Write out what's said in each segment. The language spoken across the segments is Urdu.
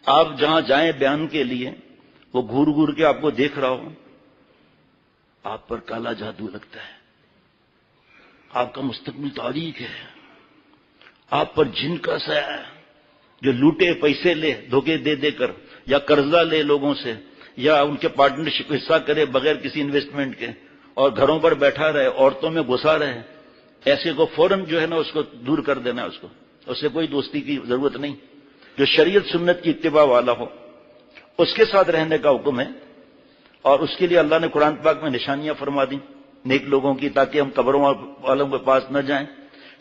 آپ جہاں جائیں بیان کے لیے وہ گھور گھور کے آپ کو دیکھ رہا ہو، آپ پر کالا جادو لگتا ہے، آپ کا مستقبل تاریک ہے، آپ پر جن کا سایہ ہے، جو لوٹے پیسے لے دھوکے دے دے کر، یا قرضہ لے لوگوں سے، یا ان کے پارٹنرشپ حصہ کرے بغیر کسی انویسٹمنٹ کے، اور گھروں پر بیٹھا رہے، عورتوں میں گھسا رہے، ایسے کو فوراً جو ہے نا اس کو دور کر دینا، اس سے کوئی دوستی کی ضرورت نہیں۔ جو شریعت سنت کی اتباع والا ہو اس کے ساتھ رہنے کا حکم ہے، اور اس کے لیے اللہ نے قرآن پاک میں نشانیاں فرما دی نیک لوگوں کی، تاکہ ہم قبروں والوں کے پاس نہ جائیں،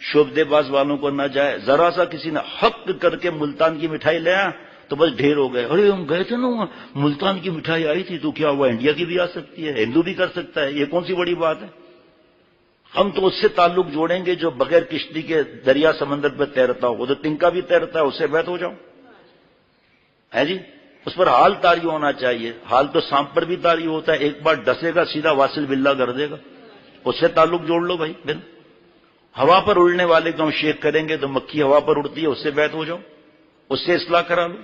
شعبدے باز والوں کو نہ جائے۔ ذرا سا کسی نے حق کر کے ملتان کی مٹھائی لے آیا تو بس ڈھیر ہو گئے، ارے ہم گئے تھے نا وہاں ملتان کی مٹھائی آئی تھی، تو کیا ہوا انڈیا کی بھی آ سکتی ہے، ہندو بھی کر سکتا ہے، یہ کون سی بڑی بات ہے؟ ہم تو اس سے تعلق جوڑیں گے جو بغیر کشتی کے دریا سمندر پہ تیرتا ہو، وہ تو تنکا بھی تیرتا ہے، اس سے بیت ہو جاؤ ہے جی۔ اس پر حال طاری ہونا چاہیے، حال تو سانپ پر بھی طاری ہوتا ہے، ایک بار ڈسے گا سیدھا واصل باللہ کر دے گا، اس سے تعلق جوڑ لو بھائی۔ بل ہوا پر اڑنے والے کو ہم شیک کریں گے تو مکھی ہوا پر اڑتی ہے، اس سے بیت ہو جاؤ، اس سے اصلاح کرا لو۔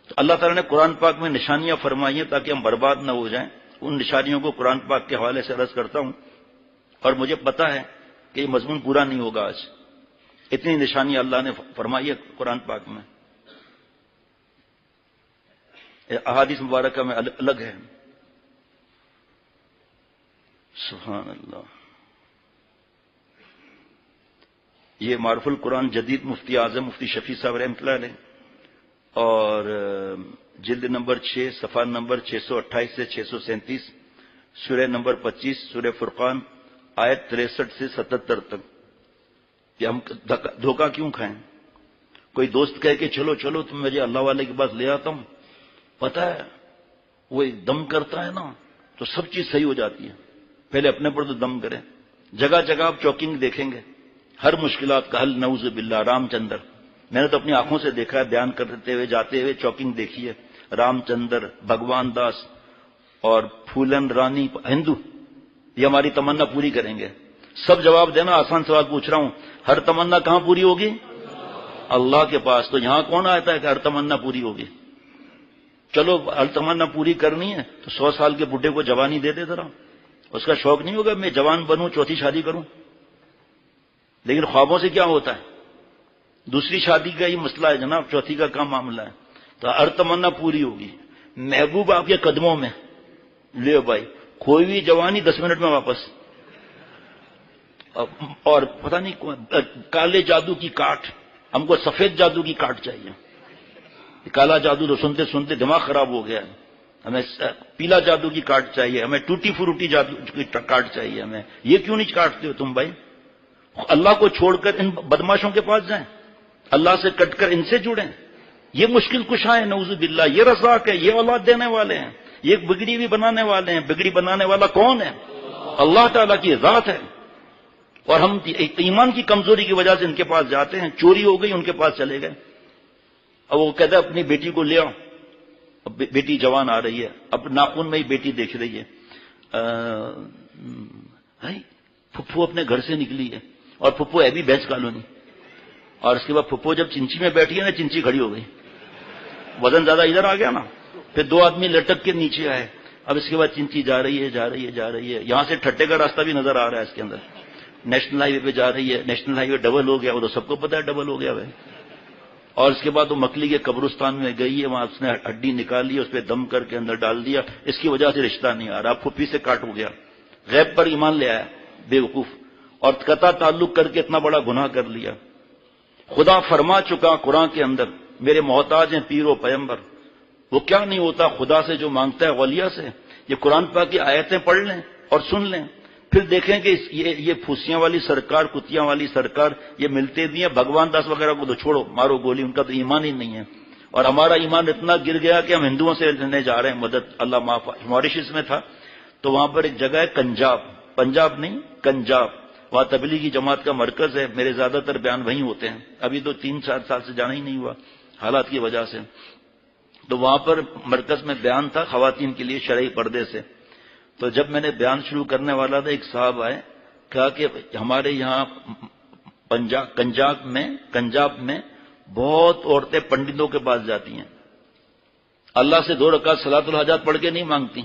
تو اللہ تعالیٰ نے قرآن پاک میں نشانیاں فرمائی ہیں تاکہ ہم برباد نہ ہو جائیں۔ ان نشانیوں کو قرآن پاک کے حوالے سے عرض کرتا ہوں، اور مجھے پتا ہے کہ یہ مضمون پورا نہیں ہوگا آج، اتنی نشانیاں اللہ نے فرمائی ہے قرآن پاک میں، احادیث مبارکہ میں الگ ہے۔ سبحان اللہ۔ یہ معرف القرآن جدید مفتی اعظم مفتی شفیع صاحب رحمۃ اللہ علیہ، اور جلد نمبر 6 صفحہ نمبر 628 سے 637، سورہ نمبر 25 سورہ فرقان آیت 63 سے 77 تک۔ کہ ہم دھوکہ کیوں کھائیں؟ کوئی دوست کہے کہ چلو چلو تم مجھے اللہ والے کے پاس لے آتا ہوں، پتہ ہے وہ ایک دم کرتا ہے نا تو سب چیز صحیح ہو جاتی ہے، پہلے اپنے پر تو دم کریں۔ جگہ جگہ آپ چوکنگ دیکھیں گے، ہر مشکلات کا حل نعوذ باللہ۔ رام چندر، میں نے تو اپنی آنکھوں سے دیکھا ہے، بیان کرتے ہوئے جاتے ہوئے چوکنگ دیکھی ہے۔ رام چندر، بھگوان داس اور پھولن رانی ہندو، یہ ہماری تمنا پوری کریں گے۔ سب جواب دینا، آسان سوال پوچھ رہا ہوں، ہر تمنا کہاں پوری ہوگی؟ اللہ کے پاس۔ تو یہاں کون آتا ہے کہ ہر تمنا پوری ہوگی؟ چلو ہر تمنا پوری کرنی ہے تو 100 سال کے بڈھے کو جوانی دے دے ذرا، اس کا شوق نہیں ہوگا میں جوان بنوں چوتھی شادی کروں؟ لیکن خوابوں سے کیا ہوتا ہے؟ دوسری شادی کا ہی مسئلہ ہے جناب، چوتھی کا کام معاملہ ہے۔ تو ہر تمنا پوری ہوگی، محبوب آپ کے قدموں میں، لے بھائی کوئی بھی جوانی 10 منٹ میں واپس۔ اور پتہ نہیں کالے جادو کی کاٹ، ہم کو سفید جادو کی کاٹ چاہیے۔ کالا جادو تو سنتے سنتے دماغ خراب ہو گیا ہے، ہمیں پیلا جادو کی کاٹ چاہیے، ہمیں ٹوٹی فروٹی جادو کی کاٹ چاہیے ہمیں۔ یہ کیوں نہیں کاٹتے ہو تم بھائی؟ اللہ کو چھوڑ کر ان بدماشوں کے پاس جائیں، اللہ سے کٹ کر ان سے جڑیں۔ یہ مشکل کشا ہے نعوذ باللہ، یہ رزاق ہے، یہ اولاد دینے والے ہیں، یہ بگڑی بھی بنانے والے ہیں۔ بگڑی بنانے والا کون ہے؟ اللہ تعالیٰ کی ذات ہے۔ اور ہم ایمان کی کمزوری کی وجہ سے ان کے پاس جاتے ہیں، چوری ہو گئی ان کے پاس چلے گئے۔ اب وہ کہتا ہے اپنی بیٹی کو لے آؤ، اب بیٹی جوان آ رہی ہے، اب ناخن میں ہی بیٹی دیکھ رہی ہے، پھپھو اپنے گھر سے نکلی ہے، اور پھپھو ہے بھی بھینس کالونی، اور اس کے بعد پھپھو جب چنچی میں بیٹھی ہے نا، چنچی کھڑی ہو گئی، وزن زیادہ ادھر آ گیا نا، پھر 2 آدمی لٹک کے نیچے آئے، اب اس کے بعد چنچی جا رہی ہے جا رہی ہے جا رہی ہے، یہاں سے ٹھٹے کا راستہ بھی نظر آ رہا ہے اس کے اندر، نیشنل ہائی وے پہ جا رہی ہے، نیشنل ہائی وے ڈبل ہو گیا، وہ تو سب کو پتا ہے ڈبل ہو گیا بھائی۔ اور اس کے بعد وہ مکلی کے قبرستان میں گئی ہے، وہاں اس نے ہڈی نکالی، اس پہ دم کر کے اندر ڈال دیا، اس کی وجہ سے رشتہ نہیں آ رہا، پھپھی سے کاٹ ہو گیا، غیب پر ایمان لے آیا بے وقوف، اور قطع تعلق کر کے اتنا بڑا گناہ کر لیا۔ خدا فرما چکا قرآن کے اندر، میرے محتاج ہیں پیر و پیمبر، وہ کیا نہیں ہوتا خدا سے جو مانگتا ہے اولیاء سے۔ یہ قرآن پاک کی آیتیں پڑھ لیں اور سن لیں، پھر دیکھیں کہ یہ پھوسیاں والی سرکار، کتیاں والی سرکار یہ ملتے بھی ہیں، بھگوان داس وغیرہ کو تو چھوڑو، مارو گولی، ان کا تو ایمان ہی نہیں ہے۔ اور ہمارا ایمان اتنا گر گیا کہ ہم ہندوؤں سے لینے جا رہے ہیں مدد، اللہ معاف۔ ماریشس میں تھا تو وہاں پر ایک جگہ ہے کنجاب، پنجاب نہیں کنجاب، وہاں تبلیغی جماعت کا مرکز ہے، میرے زیادہ تر بیان وہیں ہوتے ہیں، ابھی تو 3-4 سال سے جانا ہی نہیں ہوا حالات کی وجہ سے۔ تو وہاں پر مرکز میں بیان تھا خواتین کے لیے شرعی پردے سے، تو جب میں نے بیان شروع کرنے والا تھا ایک صاحب آئے، کہا کہ ہمارے یہاں کنجاب میں بہت عورتیں پنڈتوں کے پاس جاتی ہیں، اللہ سے 2 رکعت صلاۃ الحاجات پڑھ کے نہیں مانگتی،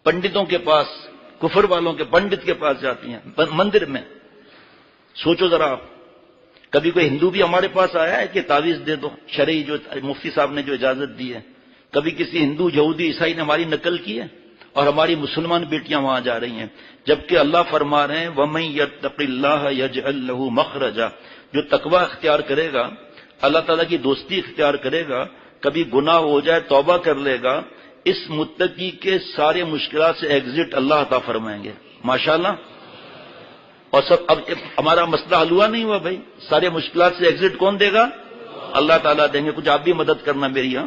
پنڈتوں کے پاس، کفر والوں کے پنڈت کے پاس جاتی ہیں مندر میں۔ سوچو ذرا آپ، کبھی کوئی ہندو بھی ہمارے پاس آیا ہے کہ تعویذ دے دو، شرعی جو مفتی صاحب نے جو اجازت دی ہے؟ کبھی کسی ہندو، یہودی، عیسائی نے ہماری نقل کی ہے؟ اور ہماری مسلمان بیٹیاں وہاں جا رہی ہیں، جبکہ اللہ فرما رہے ہیں وَمَن يَتَّقِ اللَّهَ يَجْعَل لَّهُ مَخْرَجًا، جو تقوی اختیار کرے گا، اللہ تعالیٰ کی دوستی اختیار کرے گا، کبھی گناہ ہو جائے توبہ کر لے گا، اس متقی کے سارے مشکلات سے ایگزٹ اللہ عطا فرمائیں گے۔ ماشاءاللہ۔ اور سب اب ہمارا مسئلہ حل ہوا نہیں ہوا بھائی، سارے مشکلات سے ایگزٹ کون دے گا؟ اللہ تعالیٰ دیں گے۔ کچھ آپ بھی مدد کرنا میری۔ یہاں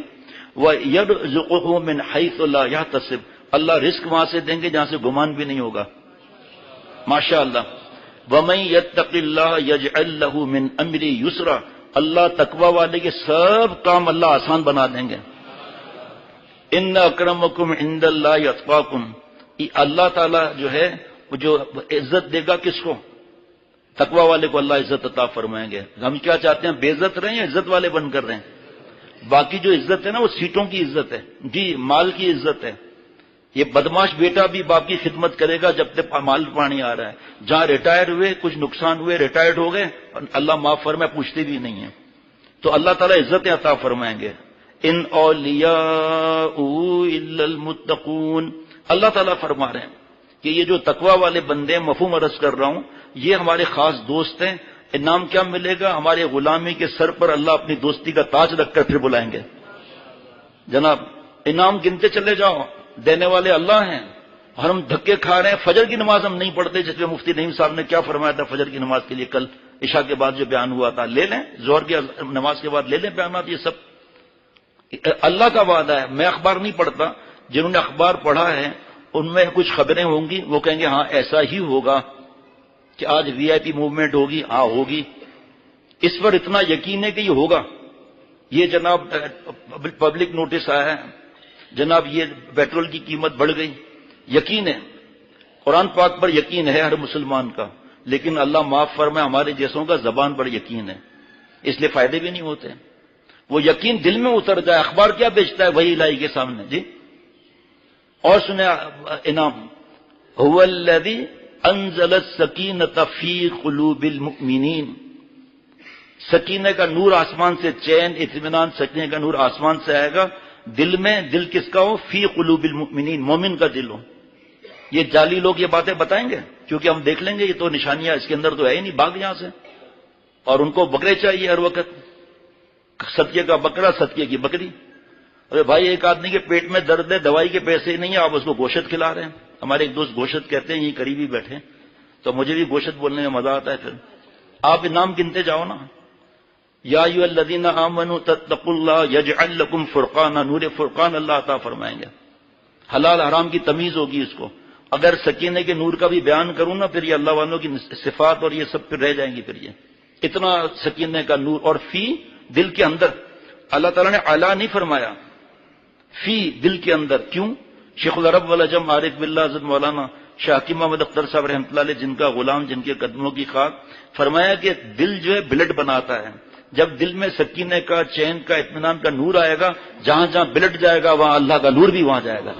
وَيَرْزُقُهُ مِنْ حَيْثُ لَا يَحْتَسِبُ، اللہ رزق وہاں سے دیں گے جہاں سے گمان بھی نہیں ہوگا۔ ماشاءاللہ۔ وَمَن يَتَّقِ اللَّهَ يَجْعَل لَّهُ مِنْ أَمْرِهِ يُسْرًا، اللہ تقوی والے کے سب کام اللہ آسان بنا دیں گے۔ ان اکرمکم عند اللہ اتقاکم، اللہ تعالیٰ جو ہے وہ جو عزت دے گا کس کو؟ تقوی والے کو اللہ عزت عطا فرمائیں گے۔ ہم کیا چاہتے ہیں، بے عزت رہیں یا عزت والے بن کر رہیں؟ باقی جو عزت ہے نا وہ سیٹوں کی عزت ہے، جی مال کی عزت ہے۔ یہ بدماش بیٹا بھی باپ کی خدمت کرے گا جب تک مال پانی آ رہا ہے، جہاں ریٹائر ہوئے کچھ نقصان ہوئے ریٹائرڈ ہو گئے، اللہ معاف فرمائے، پوچھتے بھی نہیں ہیں، تو اللہ تعالیٰ عزت عطا فرمائیں گے۔ ان اولیاء الا المتقون، اللہ تعالیٰ فرما رہے ہیں کہ یہ جو تقوی والے بندے، مفہوم عرض کر رہا ہوں، یہ ہمارے خاص دوست ہیں۔ انعام کیا ملے گا؟ ہمارے غلامی کے سر پر اللہ اپنی دوستی کا تاج رکھ کر پھر بلائیں گے۔ جناب انعام گنتے چلے جاؤ، دینے والے اللہ ہیں، اور ہم دھکے کھا رہے ہیں۔ فجر کی نماز ہم نہیں پڑھتے، جس میں مفتی نعیم صاحب نے کیا فرمایا تھا فجر کی نماز کے لیے کل عشاء کے بعد جو بیان ہوا تھا، لے لیں ظہر کی نماز کے بعد لے لیں بیانات۔ یہ سب اللہ کا وعدہ ہے۔ میں اخبار نہیں پڑھتا، جنہوں نے اخبار پڑھا ہے ان میں کچھ خبریں ہوں گی، وہ کہیں گے ہاں ایسا ہی ہوگا کہ آج وی آئی پی موومنٹ ہوگی، ہاں ہوگی، اس پر اتنا یقین ہے کہ یہ ہوگا۔ یہ جناب پبلک نوٹس آیا ہے، جناب یہ پیٹرول کی قیمت بڑھ گئی، یقین ہے، قرآن پاک پر یقین ہے ہر مسلمان کا، لیکن اللہ معاف فرمائے ہمارے جیسوں کا زبان پر یقین ہے، اس لیے فائدے بھی نہیں ہوتے۔ وہ یقین دل میں اتر جائے، اخبار کیا بیچتا ہے وہی الہی کے سامنے۔ جی اور سنیں انعام، هو الذی انزل السکینۃ فی قلوب المؤمنین، سکینہ کا نور آسمان سے، چین اطمینان سکینہ کا نور آسمان سے آئے گا دل میں۔ دل کس کا ہو؟ فی قلوب المؤمنین، مومن کا دل ہو۔ یہ جعلی لوگ یہ باتیں بتائیں گے کیونکہ ہم دیکھ لیں گے یہ تو نشانیاں اس کے اندر تو ہے ہی نہیں، بھاگ یہاں سے۔ اور ان کو بکرے چاہیے ہر وقت، صدقے کا بکرا، صدقے کی بکری۔ ارے بھائی ایک آدمی کے پیٹ میں درد ہے، دوائی کے پیسے نہیں ہیں، آپ اس کو گوشت کھلا رہے ہیں۔ ہمارے ایک دوست گوشت کہتے ہیں، یہ قریبی بیٹھے، تو مجھے بھی گوشت بولنے میں مزہ آتا ہے۔ پھر آپ انعام گنتے جاؤ نا، یا ایھا الذین آمنوا تتقوا اللہ یجعل لکم فرقانا، نور فرقان اللہ عطا فرمائیں گے۔ حلال حرام کی تمیز ہوگی اس کو۔ اگر سکینے کے نور کا بھی بیان کروں نا پھر یہ اللہ والوں کی صفات اور یہ سب پھر رہ جائیں گی۔ پھر یہ اتنا سکینے کا نور، اور فی دل کے اندر، اللہ تعالیٰ نے اعلیٰ نہیں فرمایا، فی دل کے اندر۔ کیوں؟ شیخ العرب والعجم عارف باللہ حضرت مولانا شاہ حکیم محمد اختر صاحب رحمۃ اللہ علیہ، جن کا غلام، جن کے قدموں کی خاک، فرمایا کہ دل جو ہے بلڈ بناتا ہے۔ جب دل میں سکینے کا، چین کا، اطمینان کا نور آئے گا، جہاں جہاں بلڈ جائے گا وہاں اللہ کا نور بھی وہاں جائے گا۔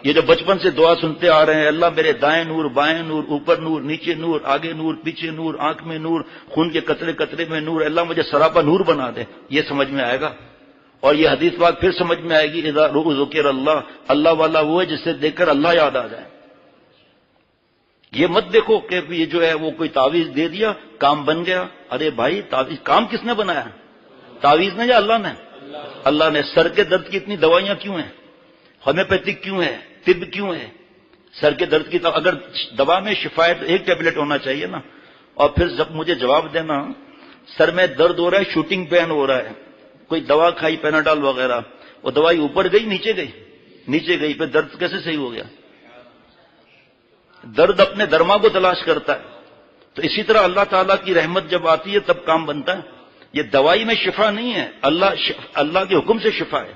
یہ جو بچپن سے دعا سنتے آ رہے ہیں، اللہ میرے دائیں نور، بائیں نور، اوپر نور، نیچے نور، آگے نور، پیچھے نور، آنکھ میں نور، خون کے قطرے قطرے میں نور، اللہ مجھے سراپا نور بنا دے، یہ سمجھ میں آئے گا۔ اور یہ حدیث پاک پھر سمجھ میں آئے گی، اذا ذکر اللہ، اللہ والا وہ ہے جسے دیکھ کر اللہ یاد آ جائے۔ یہ مت دیکھو کہ یہ جو ہے وہ کوئی تعویذ دے دیا کام بن گیا۔ ارے بھائی تعویذ کام کس نے بنایا؟ تعویذ نے یا اللہ نے؟ اللہ نے۔ سر کے درد کی اتنی دوائیاں کیوں ہیں؟ ہومیوپیتھک کیوں ہے؟ طب کیوں ہے؟ سر کے درد کی اگر دوا میں شفا ہے تو ایک ٹیبلٹ ہونا چاہیے نا۔ اور پھر جب مجھے جواب دینا سر میں درد ہو رہا ہے، شوٹنگ پین ہو رہا ہے، کوئی دوا کھائی پیناڈال وغیرہ، وہ دوائی اوپر گئی نیچے گئی؟ نیچے گئی، پھر درد کیسے صحیح ہو گیا؟ درد اپنے درما کو تلاش کرتا ہے۔ تو اسی طرح اللہ تعالیٰ کی رحمت جب آتی ہے تب کام بنتا ہے۔ یہ دوائی میں شفا نہیں ہے، اللہ کے حکم سے شفا ہے،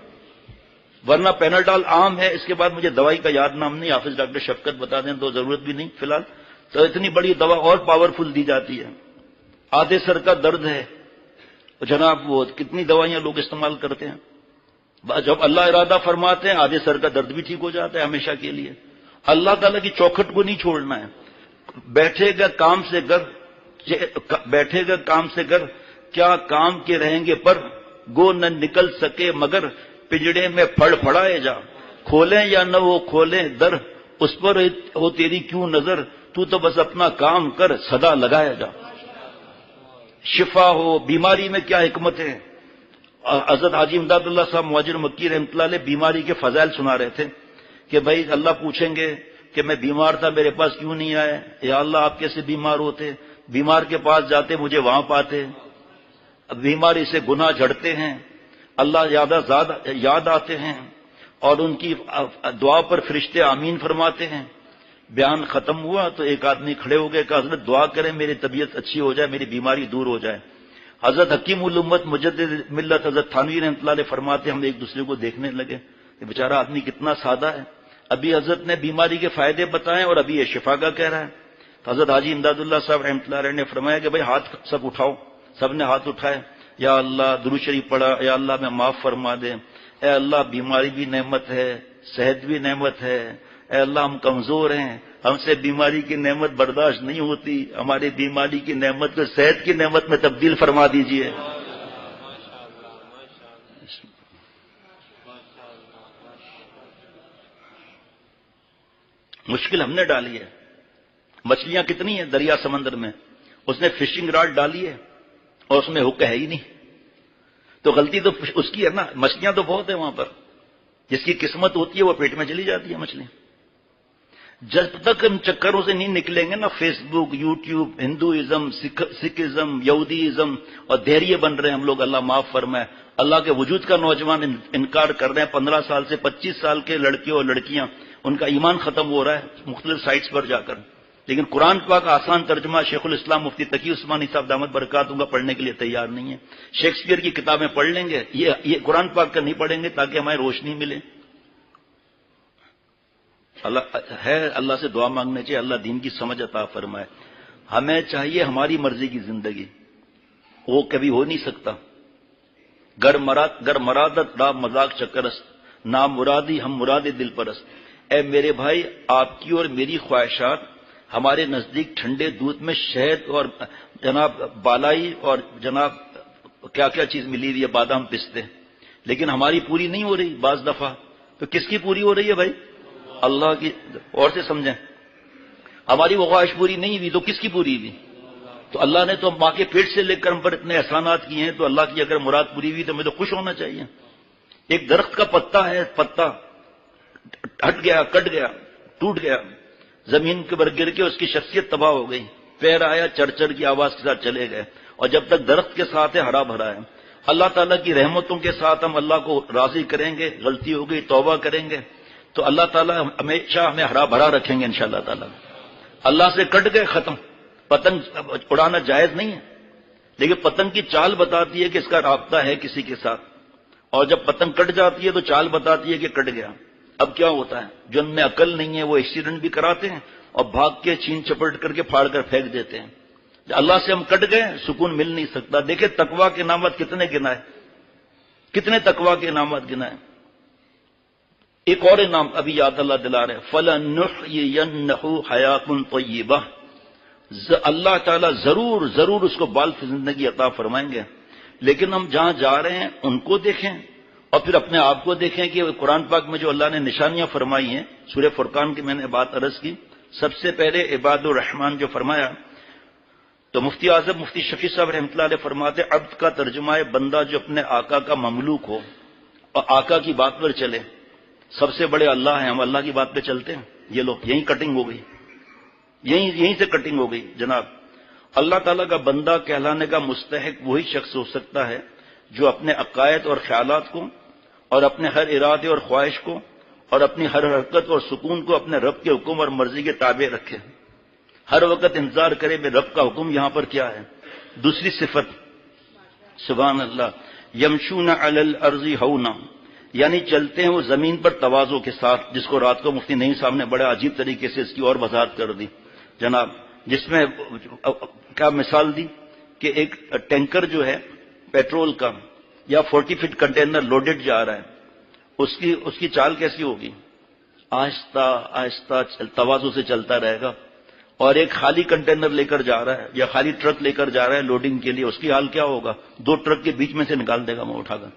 ورنہ پیناڈال عام ہے۔ اس کے بعد مجھے دوائی کا یاد نام نہیں، حافظ ڈاکٹر شفقت بتا دیں تو ضرورت بھی نہیں فی الحال۔ تو اتنی بڑی دوا اور پاورفل دی جاتی ہے۔ آدھے سر کا درد ہے جناب، وہ کتنی دوائیاں لوگ استعمال کرتے ہیں۔ جب اللہ ارادہ فرماتے ہیں آدھے سر کا درد بھی ٹھیک ہو جاتا ہے ہمیشہ کے لیے. اللہ تعالیٰ کی چوکھٹ کو نہیں چھوڑنا ہے. بیٹھے گا کام سے گر کیا کام کے رہیں گے پر گو نہ نکل سکے مگر پنجڑے میں پھڑ پھڑائے جا. کھولیں یا نہ وہ کھولیں در اس پر ہو تیری کیوں نظر تو بس اپنا کام کر صدا لگایا جا. شفا ہو بیماری میں کیا حکمت ہے. حضرت حاجی امداد اللہ صاحب مہاجر مکی رحمۃ اللہ علیہ بیماری کے فضائل سنا رہے تھے کہ بھائی اللہ پوچھیں گے کہ میں بیمار تھا میرے پاس کیوں نہیں آئے. یا اللہ آپ کیسے بیمار ہوتے. بیمار کے پاس جاتے مجھے وہاں پاتے. بیماری سے گناہ جھڑتے ہیں اللہ یاد آتے ہیں اور ان کی دعا پر فرشتے آمین فرماتے ہیں. بیان ختم ہوا تو ایک آدمی کھڑے ہو گئے کہ حضرت دعا کریں میری طبیعت اچھی ہو جائے میری بیماری دور ہو جائے. حضرت حکیم الامت مجدد ملت حضرت تھانوی رحمۃ اللہ علیہ فرماتے ہم ایک دوسرے کو دیکھنے لگے کہ بیچارہ آدمی کتنا سادہ ہے. ابھی حضرت نے بیماری کے فائدے بتائے اور ابھی یہ شفا کا کہہ رہا ہے. تو حضرت حاجی امداد اللہ صاحب رحمۃ اللہ علیہ نے فرمایا کہ بھائی ہاتھ سب اٹھاؤ. سب نے ہاتھ اٹھائے. یا اللہ درود شریف پڑھا. یا اللہ میں معاف فرما دے. اے اللہ بیماری بھی نعمت ہے صحت بھی نعمت ہے. اے اللہ ہم کمزور ہیں ہم سے بیماری کی نعمت برداشت نہیں ہوتی. ہماری بیماری کی نعمت کو صحت کی نعمت میں تبدیل فرما دیجئے. مشکل ہم نے ڈالی ہے. مچھلیاں کتنی ہیں دریا سمندر میں اس نے فشنگ راڈ ڈالی ہے اور اس میں ہک ہے ہی نہیں. تو غلطی تو اس کی ہے نا. مچھلیاں تو بہت ہیں وہاں پر. جس کی قسمت ہوتی ہے وہ پیٹ میں چلی جاتی ہے مچھلی. جب تک ہم چکروں سے نہیں نکلیں گے نا فیس بک یوٹیوب ہندوازم سکھزم یہودیزم اور دھیریے بن رہے ہیں ہم لوگ اللہ معاف فرمائے. اللہ کے وجود کا نوجوان انکار کر رہے ہیں. 15 سال سے 25 سال کے لڑکے اور لڑکیاں ان کا ایمان ختم ہو رہا ہے مختلف سائٹس پر جا کر. لیکن قرآن پاک کا آسان ترجمہ شیخ الاسلام مفتی تقی عثمانی صاحب دامت برکاتہ کا پڑھنے کے لیے تیار نہیں ہے. شیکسپیئر کی کتابیں پڑھ لیں گے یہ قرآن پاک کا نہیں پڑھیں گے تاکہ ہمیں روشنی ملے. اللہ سے دعا مانگنے چاہیے اللہ دین کی سمجھ عطا فرمائے. ہمیں چاہیے ہماری مرضی کی زندگی وہ کبھی ہو نہیں سکتا. گر مرادت را مذاق چکرست نام مرادی ہم مراد دل پرست. اے میرے بھائی آپ کی اور میری خواہشات ہمارے نزدیک ٹھنڈے دودھ میں شہد اور جناب بالائی اور جناب کیا کیا چیز ملی ہوئی ہے بادام پستے لیکن ہماری پوری نہیں ہو رہی بعض دفعہ. تو کس کی پوری ہو رہی ہے بھائی؟ اللہ کی. اور سے سمجھیں ہماری وہ خواہش پوری نہیں ہوئی تو کس کی پوری ہوئی؟ تو اللہ نے تو ماں کے پیٹ سے لے کر ہم پر اتنے احسانات کیے ہیں تو اللہ کی اگر مراد پوری ہوئی تو ہمیں تو خوش ہونا چاہیے. ایک درخت کا پتا ہے پتا ہٹ گیا کٹ گیا ٹوٹ گیا زمین کے پر گر کے اس کی شخصیت تباہ ہو گئی. پیر آیا چرچر کی آواز کے ساتھ چلے گئے. اور جب تک درخت کے ساتھ ہے ہرا بھرا ہے. اللہ تعالیٰ کی رحمتوں کے ساتھ ہم اللہ کو راضی کریں گے. غلطی ہو گئی توبہ کریں گے تو اللہ تعالیٰ ہمیشہ ہمیں ہرا بھرا رکھیں گے انشاءاللہ تعالیٰ. اللہ سے کٹ گئے ختم. پتنگ اڑانا جائز نہیں ہے لیکن پتنگ کی چال بتاتی ہے کہ اس کا رابطہ ہے کسی کے ساتھ. اور جب پتنگ کٹ جاتی ہے تو چال بتاتی ہے کہ کٹ گیا. اب کیا ہوتا ہے جو ان میں عقل نہیں ہے وہ ایکسیڈنٹ بھی کراتے ہیں اور بھاگ کے چھین چپٹ کر کے پھاڑ کر پھینک دیتے ہیں. اللہ سے ہم کٹ گئے سکون مل نہیں سکتا. دیکھیں تقویٰ کے انعامات کتنے گنائے کتنے تقویٰ کے انعامات گنائے. ایک اور انعام ابھی یاد اللہ دلا رہے فَلَنُحْيِيَنَّهُ حَيَاةٌ طَيِّبَةٌ. اللہ تعالیٰ ضرور اس کو بال کی زندگی عطا فرمائیں گے. لیکن ہم جہاں جا رہے ہیں ان کو دیکھیں اور پھر اپنے آپ کو دیکھیں کہ قرآن پاک میں جو اللہ نے نشانیاں فرمائی ہیں. سورہ فرقان کی میں نے بات عرض کی. سب سے پہلے عباد الرحمن جو فرمایا تو مفتی اعظم مفتی شفیع صاحب رحمۃ اللہ علیہ فرماتے عبد کا ترجمہ ہے بندہ جو اپنے آقا کا مملوک ہو اور آقا کی بات پر چلے. سب سے بڑے اللہ ہیں ہم اللہ کی بات پہ چلتے ہیں. یہ لو یہیں کٹنگ ہو گئی یہیں سے کٹنگ ہو گئی جناب. اللہ تعالیٰ کا بندہ کہلانے کا مستحق وہی شخص ہو سکتا ہے جو اپنے عقائد اور خیالات کو اور اپنے ہر ارادے اور خواہش کو اور اپنی ہر حرکت اور سکون کو اپنے رب کے حکم اور مرضی کے تابع رکھے. ہر وقت انتظار کرے میں رب کا حکم یہاں پر کیا ہے. دوسری صفت سبحان اللہ یمشون علی الارض ہونا یعنی چلتے ہیں وہ زمین پر تواضع کے ساتھ. جس کو رات کو مفتی نعیم صاحب نے بڑے عجیب طریقے سے اس کی اور وضاحت کر دی جناب. جس میں کیا مثال دی کہ ایک ٹینکر جو ہے پیٹرول کا یا 40 فٹ کنٹینر لوڈڈ جا رہا ہے اس کی چال کیسی ہوگی؟ آہستہ آہستہ تواضع سے چلتا رہے گا. اور ایک خالی کنٹینر لے کر جا رہا ہے یا خالی ٹرک لے کر جا رہا ہے لوڈنگ کے لیے، اس کی حال کیا ہوگا؟ 2 ٹرک کے بیچ میں سے نکال دے گا وہ اٹھا کر.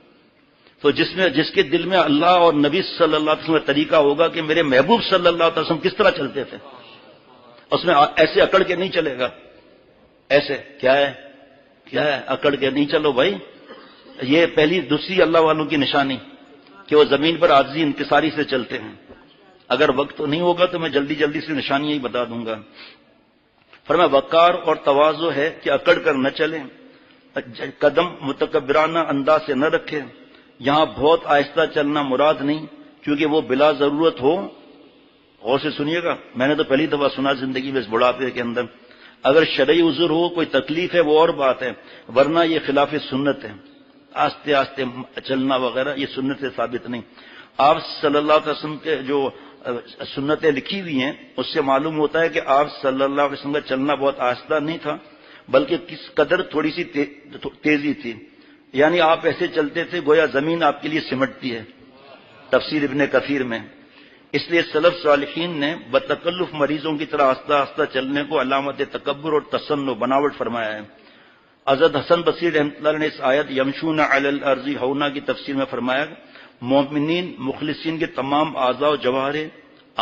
تو جس کے دل میں اللہ اور نبی صلی اللہ علیہ وسلم کا طریقہ ہوگا کہ میرے محبوب صلی اللہ علیہ وسلم کس طرح چلتے تھے، اس میں ایسے اکڑ کے نہیں چلے گا. ایسے کیا ہے اکڑ کے نہیں چلو بھائی. یہ پہلی دوسری اللہ والوں کی نشانی کہ وہ زمین پر عاجزی انکساری سے چلتے ہیں. اگر وقت تو نہیں ہوگا تو میں جلدی جلدی سے نشانیاں ہی بتا دوں گا. فرمایا وقار اور تواضع ہے کہ اکڑ کر نہ چلیں، قدم متکبرانہ انداز سے نہ رکھیں. یہاں بہت آہستہ چلنا مراد نہیں، کیونکہ وہ بلا ضرورت ہو. غور سے سنیے گا، میں نے تو پہلی دفعہ سنا زندگی میں اس بڑھاپے کے اندر. اگر شرعی عذر ہو، کوئی تکلیف ہے، وہ اور بات ہے، ورنہ یہ خلاف سنت ہے. آہستہ آہستہ چلنا وغیرہ یہ سنت سے ثابت نہیں. آپ صلی اللہ علیہ وسلم کے جو سنتیں لکھی ہوئی ہیں اس سے معلوم ہوتا ہے کہ آپ صلی اللہ علیہ وسلم کا چلنا بہت آہستہ نہیں تھا، بلکہ کس قدر تھوڑی سی تیزی تھی. یعنی آپ ایسے چلتے تھے گویا زمین آپ کے لیے سمٹتی ہے، تفسیر ابن کثیر میں. اس لیے سلف صالحین نے بتکلف مریضوں کی طرح آہستہ آہستہ چلنے کو علامت تکبر اور تسنع بناوٹ فرمایا ہے. حضرت حسن بصری رحمۃ اللہ نے اس آیت یمشون علی الارض ہونا کی تفسیر میں فرمایا مومنین مخلصین کے تمام اعضاء و جوارح،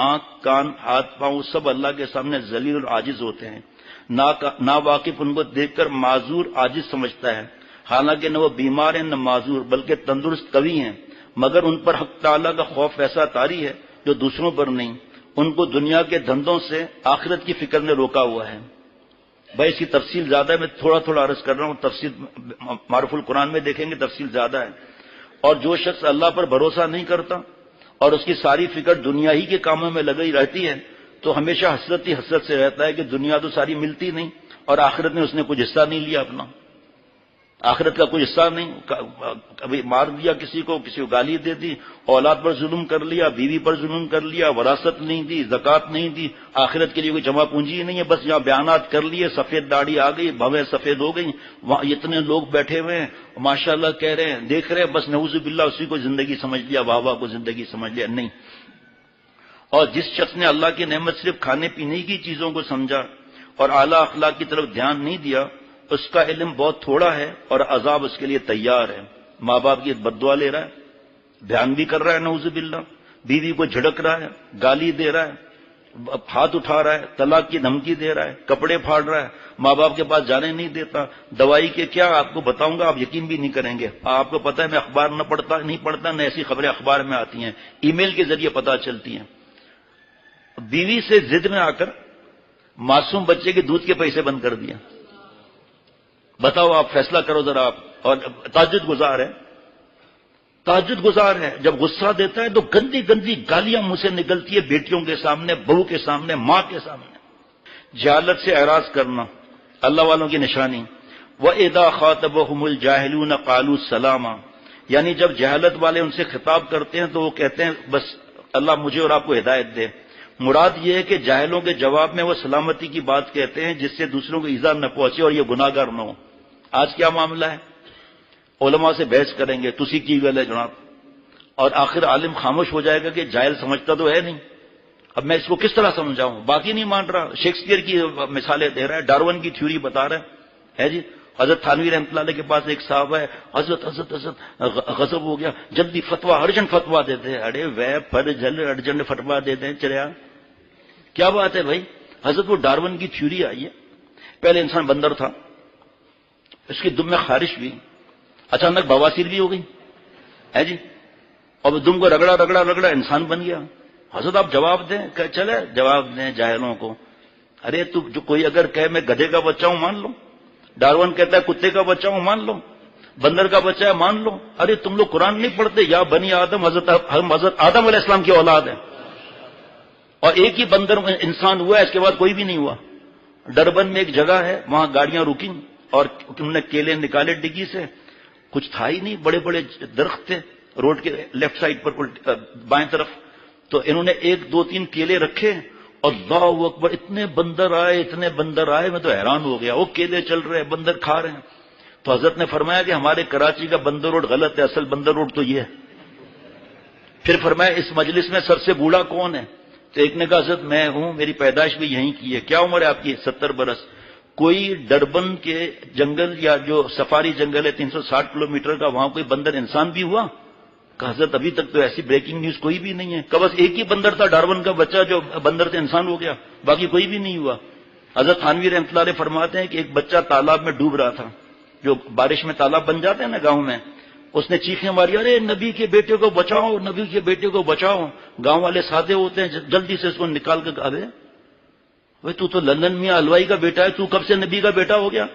آنکھ، کان، ہاتھ، پاؤں سب اللہ کے سامنے ذلیل اور عاجز ہوتے ہیں. نا واقف ان کو دیکھ کر معذور عاجز سمجھتا ہے، حالانکہ نہ وہ بیمار ہیں نہ معذور، بلکہ تندرست قوی ہیں. مگر ان پر حق تعالیٰ کا خوف ایسا طاری ہے جو دوسروں پر نہیں. ان کو دنیا کے دھندوں سے آخرت کی فکر نے روکا ہوا ہے. بھائی اس کی تفصیل زیادہ ہے، میں تھوڑا تھوڑا عرض کر رہا ہوں. تفصیل معروف القرآن میں دیکھیں گے تفصیل زیادہ ہے. اور جو شخص اللہ پر بھروسہ نہیں کرتا اور اس کی ساری فکر دنیا ہی کے کاموں میں لگی رہتی ہے تو ہمیشہ حسرت ہی حسرت سے رہتا ہے کہ دنیا تو ساری ملتی نہیں اور آخرت میں اس نے کچھ حصہ نہیں لیا اپنا. آخرت کا کوئی حصہ نہیں. کبھی مار دیا کسی کو گالی دے دی، اولاد پر ظلم کر لیا، بیوی پر ظلم کر لیا، وراثت نہیں دی، زکوٰۃ نہیں دی، آخرت کے لیے کوئی جمع پونجی ہی نہیں ہے. بس یہاں بیانات کر لیے، سفید داڑھی آ گئی، بھویں سفید ہو گئی، وہاں اتنے لوگ بیٹھے ہوئے ہیں ماشاء اللہ کہہ رہے ہیں، دیکھ رہے ہیں، بس نعوذ باللہ اسی کو زندگی سمجھ لیا، واہ واہ کو زندگی سمجھ لیا. نہیں. اور جس شخص نے اللہ کی نعمت صرف کھانے پینے کی چیزوں کو سمجھا اور اعلیٰ اخلاق کی طرف دھیان نہیں دیا، اس کا علم بہت تھوڑا ہے اور عذاب اس کے لیے تیار ہے. ماں باپ کی بد دعا لے رہا ہے، دھیان بھی کر رہا ہے نعوذ باللہ، بیوی کو جھڑک رہا ہے، گالی دے رہا ہے، ہاتھ اٹھا رہا ہے، طلاق کی دھمکی دے رہا ہے، کپڑے پھاڑ رہا ہے، ماں باپ کے پاس جانے نہیں دیتا. دوائی کے کیا آپ کو بتاؤں گا، آپ یقین بھی نہیں کریں گے. آپ کو پتہ ہے میں اخبار نہیں پڑھتا نہ ایسی خبریں اخبار میں آتی ہیں، ای میل کے ذریعے پتہ چلتی ہیں. بیوی سے ضد میں آ کر معصوم بچے کے دودھ کے پیسے بند کر دیا. بتاؤ آپ فیصلہ کرو ذرا آپ. اور تہجد گزار ہے، جب غصہ دیتا ہے تو گندی گندی گالیاں منہ سے نکلتی ہے بیٹیوں کے سامنے، بہو کے سامنے، ماں کے سامنے. جہالت سے اعراض کرنا اللہ والوں کی نشانی. وَإِذَا خَاطَبَهُمُ الْجَاهِلُونَ قَالُوا سَلَامًا، یعنی جب جہالت والے ان سے خطاب کرتے ہیں تو وہ کہتے ہیں بس اللہ مجھے اور آپ کو ہدایت دے. مراد یہ ہے کہ جاہلوں کے جواب میں وہ سلامتی کی بات کہتے ہیں جس سے دوسروں کو ایذا نہ پہنچے اور یہ گناہ گار نہ ہو. آج کیا معاملہ ہے، علماء سے بحث کریں گے تسی کی گل ہے جناب، اور آخر عالم خاموش ہو جائے گا کہ جاہل سمجھتا تو ہے نہیں. اب میں اس کو کس طرح سمجھاؤں، باقی نہیں مان رہا. شیکسپیئر کی مثالیں دے رہا ہے، ڈارون کی تھیوری بتا رہا ہے جی. حضرت تھانوی رحمۃ اللہ علیہ کے پاس ایک صاحب ہے، حضرت غضب ہو گیا، جلدی فتوا ارجنٹ فتوا دیتے ہیں. ارے وہ پر جل ارجنٹ فتوا دیتے ہیں چلیا، کیا بات ہے بھائی. حضرت وہ ڈارون کی تھیوری آئی ہے، پہلے انسان بندر تھا، اس کی دم میں خارش بھی، اچانک بواسیر بھی ہو گئی ہے جی، اور دم کو رگڑا رگڑا رگڑا انسان بن گیا. حضرت آپ جواب دیں، کہ چلے جواب دیں جاہلوں کو. ارے تو جو کوئی اگر کہے میں گدھے کا بچہ ہوں مان لو، ڈارون کہتا ہے کتے کا بچہ ہوں مان لو، بندر کا بچہ ہے مان لو. ارے تم لوگ قرآن نہیں پڑھتے، یا بنی آدم، ہم حضرت آدم علیہ السلام کی اولاد ہیں، اور ایک ہی بندر انسان ہوا ہے، اس کے بعد کوئی بھی نہیں ہوا. ڈربن میں ایک جگہ ہے، وہاں گاڑیاں رکیں اور انہوں نے کیلے نکالے ڈگی سے، کچھ تھا ہی نہیں، بڑے بڑے درخت تھے روڈ کے لیفٹ سائڈ پر بائیں طرف. تو انہوں نے 1 2 3 کیلے رکھے، اللہ اکبر، اتنے بندر آئے، میں تو حیران ہو گیا. وہ کیلے چل رہے ہیں، بندر کھا رہے ہیں. تو حضرت نے فرمایا کہ ہمارے کراچی کا بندر روڈ غلط ہے، اصل بندر روڈ تو یہ ہے. پھر فرمایا اس مجلس میں سب سے بوڑھا کون ہے؟ تو ایک نے کہا حضرت میں ہوں، میری پیدائش بھی یہیں کی ہے۔ کیا عمر ہے آپ کی؟ 70 برس۔ کوئی ڈربن کے جنگل یا جو سفاری جنگل ہے 360 کلومیٹر کا، وہاں کوئی بندر انسان بھی ہوا؟ کہا حضرت ابھی تک تو ایسی بریکنگ نیوز کوئی بھی نہیں ہے۔ کہ بس ایک ہی بندر تھا ڈارون کا بچہ جو بندر سے انسان ہو گیا، باقی کوئی بھی نہیں ہوا۔ حضرت تھانوی رحمۃ اللہ علیہ فرماتے ہیں کہ ایک بچہ تالاب میں ڈوب رہا تھا، جو بارش میں تالاب بن جاتے ہیں نا گاؤں میں، اس نے چیخیں ماری، ارے نبی کے بیٹے کو بچاؤ، نبی کے بیٹے کو بچاؤ۔ گاؤں والے سادے ہوتے ہیں، جلدی سے اس کو نکال کے کہا بھائی تو لندن میں حلوائی کا بیٹا ہے، تو کب سے نبی کا بیٹا ہو گیا؟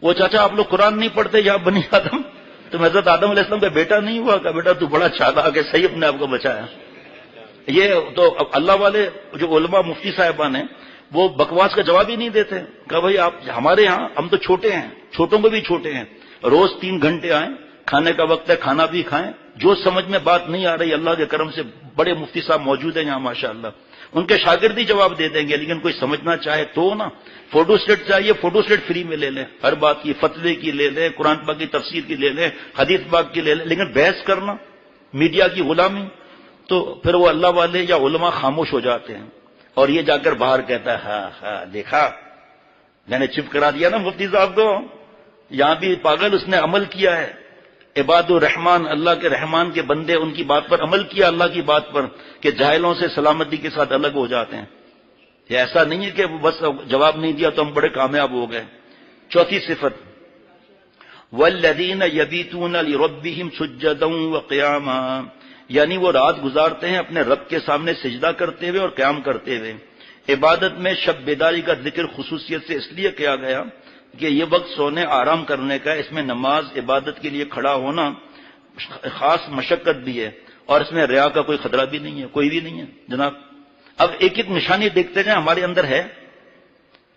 وہ چاچا آپ لوگ قرآن نہیں پڑھتے یا بنی آدم، تم حضرت آدم علیہ السلام کا بیٹا نہیں ہوا؟ کہ بیٹا تو بڑا چالاک ہے، صحیح اپنے آپ کو بچایا۔ یہ تو اللہ والے جو علماء مفتی صاحبان ہیں وہ بکواس کا جواب ہی نہیں دیتے کہ بھائی آپ ہمارے یہاں ہم تو چھوٹے ہیں، چھوٹوں کو بھی چھوٹے ہیں، روز 3 گھنٹے آئیں، کھانے کا وقت ہے کھانا بھی کھائیں، جو سمجھ میں بات نہیں آ رہی اللہ کے کرم سے بڑے مفتی صاحب موجود ہیں یہاں ماشاءاللہ، ان کے شاگرد ہی جواب دے دیں گے، لیکن کوئی سمجھنا چاہے تو نا فوٹو سٹیٹ چاہیے، فوٹو سٹیٹ فری میں لے لیں، ہر بات کی، فتوے کی لے لیں، قرآن پاک کی تفسیر کی لے لیں، حدیث پاک کی لے لیں، لیکن بحث کرنا، میڈیا کی غلامی، تو پھر وہ اللہ والے یا علماء خاموش ہو جاتے ہیں، اور یہ جا کر باہر کہتا ہے ہاں ہاں دیکھا میں نے چپ کرا دیا نا مفتی صاحب کو، یہاں بھی پاگل اس نے عمل کیا ہے، عباد الرحمان اللہ کے رحمان کے بندے ان کی بات پر عمل کیا، اللہ کی بات پر، کہ جاہلوں سے سلامتی کے ساتھ الگ ہو جاتے ہیں۔ یہ ایسا نہیں ہے کہ بس جواب نہیں دیا تو ہم بڑے کامیاب ہو گئے۔ چوتھی صفت والذین یبیتون لربہم سجدا وقیاما، یعنی وہ رات گزارتے ہیں اپنے رب کے سامنے سجدہ کرتے ہوئے اور قیام کرتے ہوئے۔ عبادت میں شب بیداری کا ذکر خصوصیت سے اس لیے کیا گیا کہ یہ وقت سونے آرام کرنے کا، اس میں نماز عبادت کے لیے کھڑا ہونا خاص مشقت بھی ہے، اور اس میں ریا کا کوئی خطرہ بھی نہیں ہے، کوئی بھی نہیں ہے جناب۔ اب ایک ایک نشانی دیکھتے جائیں ہمارے اندر ہے،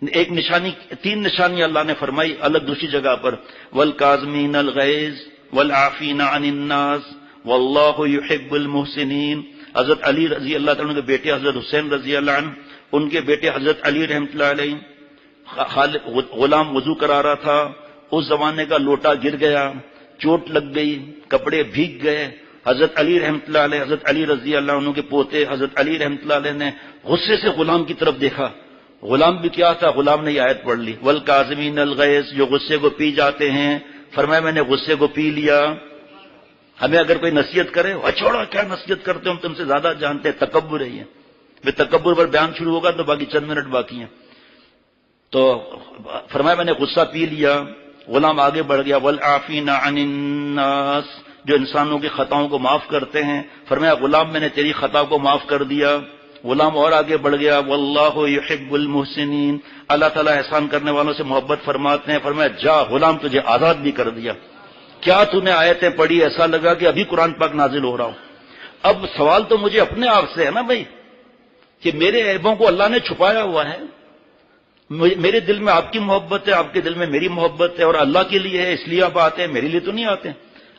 ایک نشانی، 3 نشانی اللہ نے فرمائی الگ دوسری جگہ پر، والکاظمین الغیظ والعافین عن الناس واللہ یحب المحسنین۔ حضرت علی رضی اللہ تعالیٰ کے بیٹے حضرت حسین رضی اللہ عنہ، ان کے بیٹے حضرت علی رحمۃ اللہ علیہ، غلام وضو کرا رہا تھا، اس زمانے کا لوٹا گر گیا، چوٹ لگ گئی، کپڑے بھیگ گئے، حضرت علی رحمۃ اللہ علیہ، حضرت علی رضی اللہ عنہ کے پوتے حضرت علی رحمۃ اللہ علیہ نے غصے سے غلام کی طرف دیکھا، غلام بھی کیا تھا، غلام نے یہ آیت پڑھ لی، والکاظمین الغیظ، جو غصے کو پی جاتے ہیں، فرمایا میں نے غصے کو پی لیا۔ ہمیں اگر کوئی نصیحت کرے، چھوڑو کیا نصیحت کرتے ہو، ہم تم سے زیادہ جانتے ہیں، تکبر ہے یہ، بے تکبر پر بیان شروع ہوگا تو باقی چند منٹ باقی ہیں۔ تو فرمایا میں نے غصہ پی لیا، غلام آگے بڑھ گیا، والعافین عن الناس، جو انسانوں کی خطاؤں کو معاف کرتے ہیں، فرمایا غلام میں نے تیری خطا کو معاف کر دیا۔ غلام اور آگے بڑھ گیا، واللہ یحب المحسنین، اللہ تعالیٰ احسان کرنے والوں سے محبت فرماتے ہیں، فرمایا جا غلام تجھے آزاد بھی کر دیا۔ کیا تو نے آیتیں پڑھی ایسا لگا کہ ابھی قرآن پاک نازل ہو رہا ہو۔ اب سوال تو مجھے اپنے آپ سے ہے نا بھائی، کہ میرے عیبوں کو اللہ نے چھپایا ہوا ہے، میرے دل میں آپ کی محبت ہے، آپ کے دل میں میری محبت ہے، اور اللہ کے لیے ہے اس لیے آپ آتے ہیں، میرے لیے تو نہیں آتے۔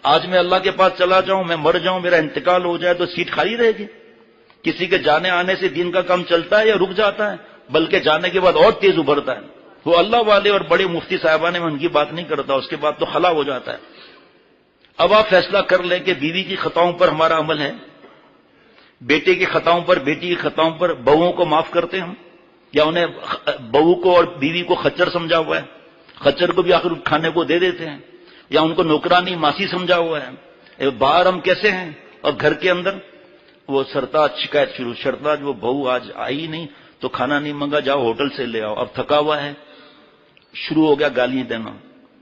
آج میں اللہ کے پاس چلا جاؤں، میں مر جاؤں، میرا انتقال ہو جائے تو سیٹ خالی رہے گی؟ کسی کے جانے آنے سے دین کا کام چلتا ہے یا رک جاتا ہے؟ بلکہ جانے کے بعد اور تیز ابھرتا ہے۔ وہ اللہ والے اور بڑے مفتی صاحبان میں ان کی بات نہیں کرتا، اس کے بعد تو خلا ہو جاتا ہے۔ اب آپ فیصلہ کر لیں کہ بیوی کی خطاؤں پر ہمارا عمل ہے، بیٹے کی خطاؤں پر، بیٹی کی خطاؤں پر، بہوؤں کو معاف کرتے ہیں ہم، یا انہیں بہو کو اور بیوی کو خچر سمجھا ہوا ہے، خچر کو بھی آخر کھانے کو دے دیتے ہیں، یا ان کو نوکرانی ماسی سمجھا ہوا ہے۔ باہر ہم کیسے ہیں، اور گھر کے اندر وہ سرتاج شکایت شروع، سرتاج وہ بہو آج آئی نہیں تو کھانا نہیں منگا، جاؤ ہوٹل سے لے آؤ، اب تھکا ہوا ہے، شروع ہو گیا گالیاں دینا،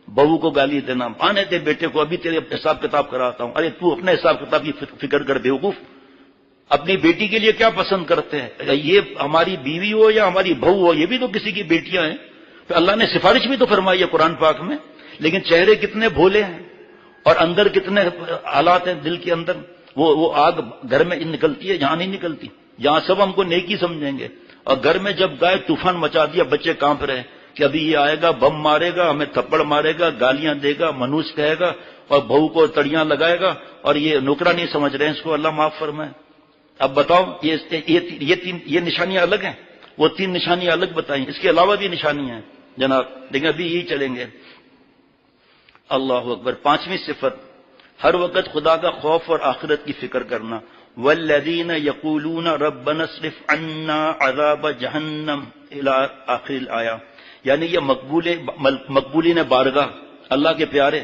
بہو کو گالی دینا، آنے دے بیٹے کو، ابھی تیرے حساب کتاب کراتا ہوں۔ ارے تو اپنے حساب کتاب کی فکر کر بیوقوف، اپنی بیٹی کے لیے کیا پسند کرتے ہیں؟ یہ ہماری بیوی ہو یا ہماری بہو ہو، یہ بھی تو کسی کی بیٹیاں ہیں، تو اللہ نے سفارش بھی تو فرمائی ہے قرآن پاک میں، لیکن چہرے کتنے بھولے ہیں اور اندر کتنے حالات ہیں دل کے اندر۔ وہ آگ گھر میں نکلتی ہے، یہاں نہیں نکلتی، یہاں سب ہم کو نیکی سمجھیں گے، اور گھر میں جب گائے طوفان مچا دیا، بچے کانپ رہے کہ ابھی یہ آئے گا، بم مارے گا، ہمیں تھپڑ مارے گا، گالیاں دے گا، منوس کہے گا، اور بہو کو تڑیاں لگائے گا، اور یہ نوکرا نہیں سمجھ رہے ہیں اس کو، اللہ معاف فرمائے۔ اب بتاؤ یہ نشانیاں الگ ہیں، وہ 3 نشانیاں الگ بتائیں، اس کے علاوہ بھی نشانیاں ہیں جناب، لیکن ابھی یہی چلیں گے۔ اللہ اکبر۔ 5ویں صفت، ہر وقت خدا کا خوف اور آخرت کی فکر کرنا۔ والذین یقولون ربنا اصرف عنا عذاب جہنم الی آخر الآیہ، یعنی یہ مقبولین بارگاہ اللہ کے پیارے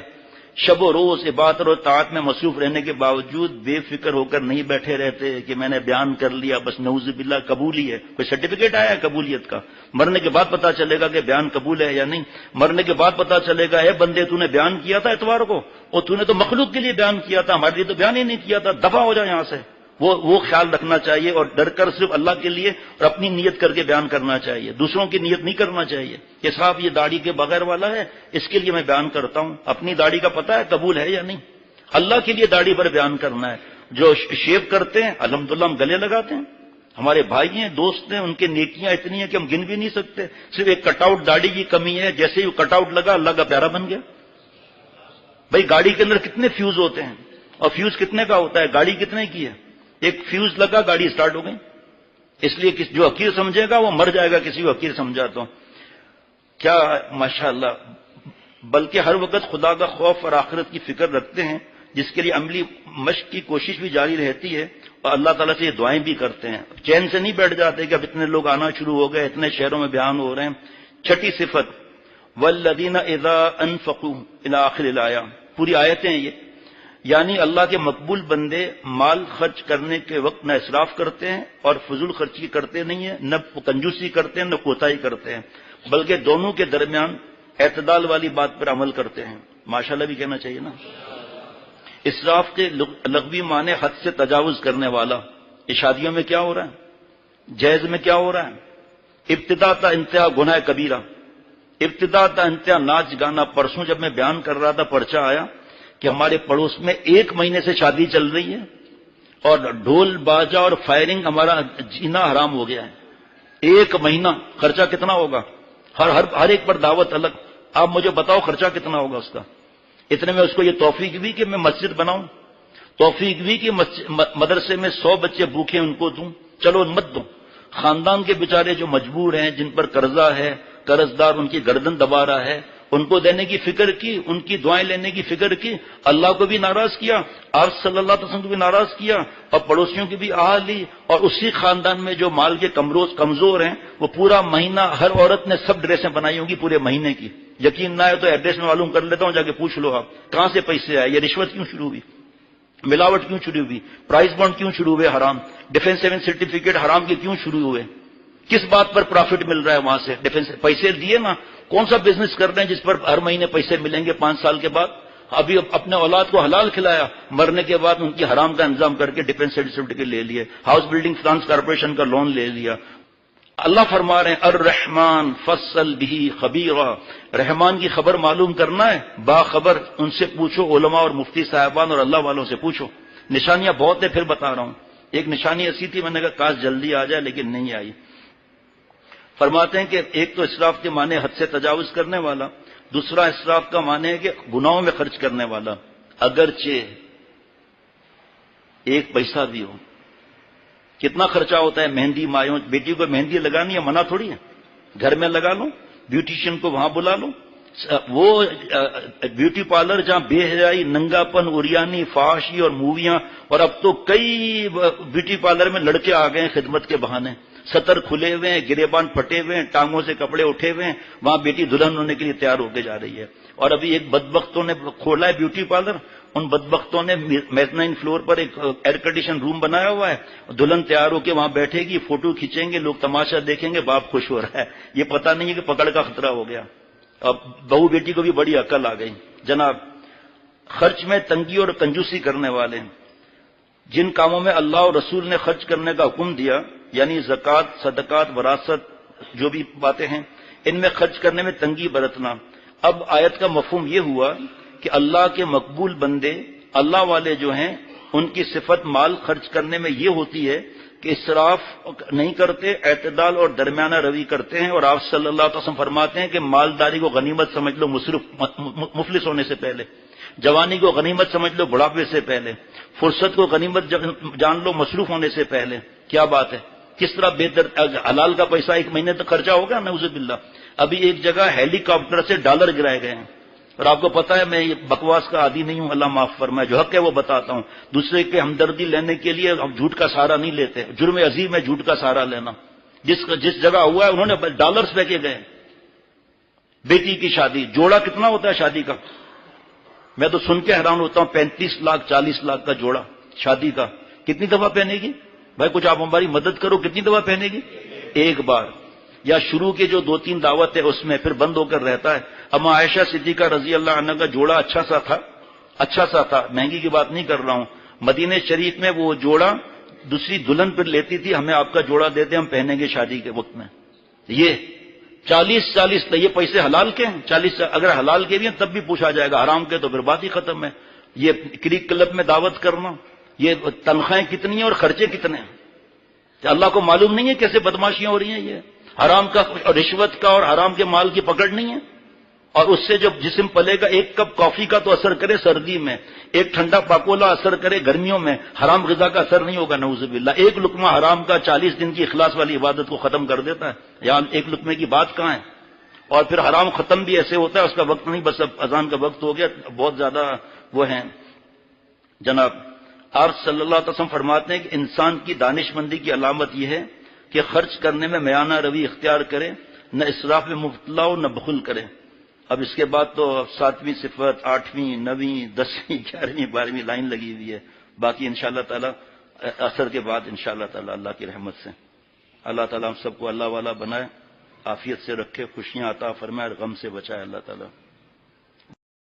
شب و روز عبادت اور طاعت میں مصروف رہنے کے باوجود بے فکر ہو کر نہیں بیٹھے رہتے کہ میں نے بیان کر لیا بس نعوذ باللہ قبول ہی ہے، کوئی سرٹیفکیٹ آیا ہے قبولیت کا؟ مرنے کے بعد پتا چلے گا کہ بیان قبول ہے یا نہیں۔ مرنے کے بعد پتا چلے گا اے بندے تو نے بیان کیا تھا اتوار کو، اور تو نے تو مخلوق کے لیے بیان کیا تھا، ہمارے لیے تو بیان ہی نہیں کیا تھا، دفع ہو جائے یہاں سے۔ وہ خیال رکھنا چاہیے اور ڈر کر صرف اللہ کے لیے اور اپنی نیت کر کے بیان کرنا چاہیے، دوسروں کی نیت نہیں کرنا چاہیے کہ صاحب یہ داڑھی کے بغیر والا ہے اس کے لیے میں بیان کرتا ہوں، اپنی داڑھی کا پتہ ہے قبول ہے یا نہیں؟ اللہ کے لیے داڑھی پر بیان کرنا ہے۔ جو شیو کرتے ہیں الحمدللہ ہم گلے لگاتے ہیں، ہمارے بھائی ہیں دوست ہیں، ان کے نیکیاں اتنی ہیں کہ ہم گن بھی نہیں سکتے، صرف ایک کٹ آؤٹ داڑھی کی کمی ہے، جیسے ہی وہ کٹ آؤٹ لگا اللہ کا پیارا بن گیا۔ بھائی گاڑی کے اندر کتنے فیوز ہوتے ہیں اور فیوز کتنے کا ہوتا ہے؟ گاڑی کتنے کی ہے؟ ایک فیوز لگا گاڑی سٹارٹ ہو گئی، اس لیے جو حقیر سمجھے گا وہ مر جائے گا کسی کو حقیر سمجھا تو۔ کیا ماشاءاللہ، بلکہ ہر وقت خدا کا خوف اور آخرت کی فکر رکھتے ہیں، جس کے لیے عملی مشق کی کوشش بھی جاری رہتی ہے اور اللہ تعالیٰ سے یہ دعائیں بھی کرتے ہیں، چین سے نہیں بیٹھ جاتے کہ اب اتنے لوگ آنا شروع ہو گئے، اتنے شہروں میں بیان ہو رہے ہیں۔ چھٹی صفت والذین اذا انفقوا الی آخر الآیہ، پوری آیتیں ہیں یہ، یعنی اللہ کے مقبول بندے مال خرچ کرنے کے وقت نہ اسراف کرتے ہیں اور فضول خرچی کرتے نہیں ہیں، نہ کنجوسی کرتے ہیں نہ کوتاہی کرتے ہیں، بلکہ دونوں کے درمیان اعتدال والی بات پر عمل کرتے ہیں۔ ماشاءاللہ بھی کہنا چاہیے نا۔ اسراف کے لغوی معنی حد سے تجاوز کرنے والا۔ یہ شادیوں میں کیا ہو رہا ہے، جہیز میں کیا ہو رہا ہے؟ ابتدا تا انتہا گناہ کبیرہ، ابتدا تا انتہا ناچ گانا۔ پرسوں جب میں بیان کر رہا تھا پرچہ آیا کہ ہمارے پڑوس میں 1 مہینے سے شادی چل رہی ہے اور ڈھول باجا اور فائرنگ ہمارا جینا حرام ہو گیا ہے۔ 1 مہینہ خرچہ کتنا ہوگا؟ ہر ایک پر دعوت الگ۔ آپ مجھے بتاؤ خرچہ کتنا ہوگا اس کا؟ اتنے میں اس کو یہ توفیق بھی کہ میں مسجد بناؤں، توفیق بھی کہ مدرسے میں 100 بچے بھوکے ان کو دوں، چلو مت دوں۔ خاندان کے بیچارے جو مجبور ہیں، جن پر قرضہ ہے، قرض دار ان کی گردن دبا رہا ہے، ان کو دینے کی فکر کی، ان کی دعائیں لینے کی فکر کی، اللہ کو بھی ناراض کیا، آپ صلی اللہ علیہ وسلم کو بھی ناراض کیا، اور پڑوسیوں کی بھی آہ لی، اور اسی خاندان میں جو مال کے کمزور ہیں وہ پورا مہینہ ہر عورت نے سب ڈریسیں بنائی ہوں گی پورے مہینے کی۔ یقین نہ ہے تو ایڈریس میں معلوم کر لیتا ہوں، جا کے پوچھ لو آپ کہاں سے پیسے آئے، یہ رشوت کیوں شروع ہوئی، ملاوٹ کیوں شروع ہوئی، پرائز بانڈ کیوں شروع ہوئے حرام، ڈیفینس سیون سرٹیفکیٹ حرام کے کیوں شروع ہوئے، کس بات پر پروفٹ مل رہا ہے وہاں سے؟ ڈیفینس پیسے دیے نا، کون سا بزنس کر رہے ہیں جس پر ہر مہینے پیسے ملیں گے 5 سال کے بعد؟ ابھی اپنے اولاد کو حلال کھلایا، مرنے کے بعد ان کی حرام کا انتظام کر کے ڈیفینس سرٹیفکیٹ لے لیے، ہاؤس بلڈنگ فنانس کارپوریشن کا لون لے لیا۔ اللہ فرما رہے ہیں الرحمن فصل بھی خبیرا، رحمان کی خبر معلوم کرنا ہے باخبر، ان سے پوچھو، علماء اور مفتی صاحبان اور اللہ والوں سے پوچھو۔ نشانیاں بہت ہیں، پھر بتا رہا ہوں۔ ایک نشانی ایسی تھی، میں نے کہا کاش جلدی آ جائے، لیکن نہیں آئی۔ فرماتے ہیں کہ ایک تو اسراف کے معنی حد سے تجاوز کرنے والا، دوسرا اسراف کا معنی ہے کہ گناہوں میں خرچ کرنے والا، اگرچہ 1 پیسہ بھی ہو۔ کتنا خرچہ ہوتا ہے مہندی مایوں، بیٹی کو مہندی لگانی ہے منع تھوڑی ہے، گھر میں لگا لو، بیوٹیشین کو وہاں بلا لو۔ وہ بیوٹی پارلر جہاں بے حیائی، ننگا پن، اوریانی، فحاشی اور موویاں، اور اب تو کئی بیوٹی پارلر میں لڑکے آ گئے ہیں خدمت کے بہانے، سطر کھلے ہوئے ہیں، گریبان پھٹے ہوئے ہیں، ٹانگوں سے کپڑے اٹھے ہوئے ہیں، وہاں بیٹی دلہن ہونے کے لیے تیار ہو کے جا رہی ہے۔ اور ابھی ایک بدبختوں نے کھولا ہے بیوٹی پارلر، ان بدبختوں نے میزنائن فلور پر ایک ایئر کنڈیشن روم بنایا ہوا ہے، دلہن تیار ہو کے وہاں بیٹھے گی، فوٹو کھینچیں گے لوگ، تماشا دیکھیں گے، باپ خوش ہو رہا ہے، یہ پتہ نہیں ہے کہ پکڑ کا خطرہ ہو گیا۔ اب بہو بیٹی کو بھی بڑی عقل آ گئی۔ جناب، خرچ میں تنگی اور کنجوسی کرنے والے، جن کاموں میں اللہ اور رسول نے خرچ کرنے کا حکم دیا، یعنی زکوٰۃ، صدقات، وراثت، جو بھی باتیں ہیں، ان میں خرچ کرنے میں تنگی برتنا۔ اب آیت کا مفہوم یہ ہوا کہ اللہ کے مقبول بندے، اللہ والے جو ہیں، ان کی صفت مال خرچ کرنے میں یہ ہوتی ہے کہ اسراف نہیں کرتے، اعتدال اور درمیانہ روی کرتے ہیں، اور آپ صلی اللہ علیہ وسلم فرماتے ہیں کہ مالداری کو غنیمت سمجھ لو مفلس ہونے سے پہلے، جوانی کو غنیمت سمجھ لو بڑھاپے سے پہلے، فرصت کو غنیمت جان لو مصروف ہونے سے پہلے۔ کیا بات ہے، کس طرح حلال کا پیسہ 1 مہینے تک خرچہ ہوگا، نعوذ باللہ۔ ابھی ایک جگہ ہیلی کاپٹر سے ڈالر گرائے گئے ہیں، اور آپ کو پتا ہے میں یہ بکواس کا عادی نہیں ہوں، اللہ معاف فرمائے، جو حق ہے وہ بتاتا ہوں. دوسرے کے ہمدردی لینے کے لیے ہم جھوٹ کا سہارا نہیں لیتے. جرم عظیم ہے جھوٹ کا سہارا لینا. جس جگہ ہوا ہے انہوں نے ڈالرز لے کے گئے. بیٹی کی شادی، جوڑا کتنا ہوتا ہے شادی کا؟ میں تو سن کے حیران ہوتا ہوں، 35 لاکھ 40 لاکھ کا جوڑا شادی کا. کتنی دفعہ پہنے گی بھائی؟ کچھ آپ ہماری مدد کرو، کتنی دفعہ پہنے گی؟ ایک بار. یا شروع کے جو 2-3 دعوت ہے اس میں، پھر بند ہو کر رہتا ہے. اما عائشہ صدیقہ رضی اللہ عنہ کا جوڑا اچھا سا تھا، مہنگی کی بات نہیں کر رہا ہوں. مدینہ شریف میں وہ جوڑا دوسری دلہن پھر لیتی تھی، ہمیں آپ کا جوڑا دے دیں ہم پہنیں گے شادی کے وقت میں. یہ 40 یہ پیسے حلال کے ہیں. 40 اگر حلال کے بھی ہیں تب بھی پوچھا جائے گا، حرام کے تو پھر بات ہی ختم ہے. یہ کرک کلب میں دعوت کرنا، یہ تنخواہیں کتنی ہیں اور خرچے کتنے ہیں؟ اللہ کو معلوم نہیں ہے کیسے بدماشیاں ہو رہی ہیں؟ یہ حرام کا اور رشوت کا اور حرام کے مال کی پکڑ نہیں ہے. اور اس سے جب جسم پلے گا، ایک کپ کافی کا تو اثر کرے سردی میں، ایک ٹھنڈا پاکولا اثر کرے گرمیوں میں، حرام غذا کا اثر نہیں ہوگا نعوذ باللہ. ایک لقمہ حرام کا 40 دن کی اخلاص والی عبادت کو ختم کر دیتا ہے. یہاں ایک لقمے کی بات کہاں ہے؟ اور پھر حرام ختم بھی ایسے ہوتا ہے، اس کا وقت نہیں، بس اب اذان کا وقت ہو گیا. بہت زیادہ وہ ہیں جناب. آپ صلی اللہ علیہ وسلم فرماتے ہیں کہ انسان کی دانش مندی کی علامت یہ ہے کہ خرچ کرنے میں میانہ روی اختیار کرے، نہ اسراف میں مبتلا ہو نہ بخل کرے. اب اس کے بعد تو 7ویں صفت، 8ویں، 9ویں، 10ویں، 11ویں، 12ویں لائن لگی ہوئی ہے. باقی انشاءاللہ تعالی عصر کے بعد انشاءاللہ تعالی اللہ کی رحمت سے اللہ تعالی ہم سب کو اللہ والا بنائے، عافیت سے رکھے، خوشیاں عطا فرمائے اور غم سے بچائے اللہ تعالی.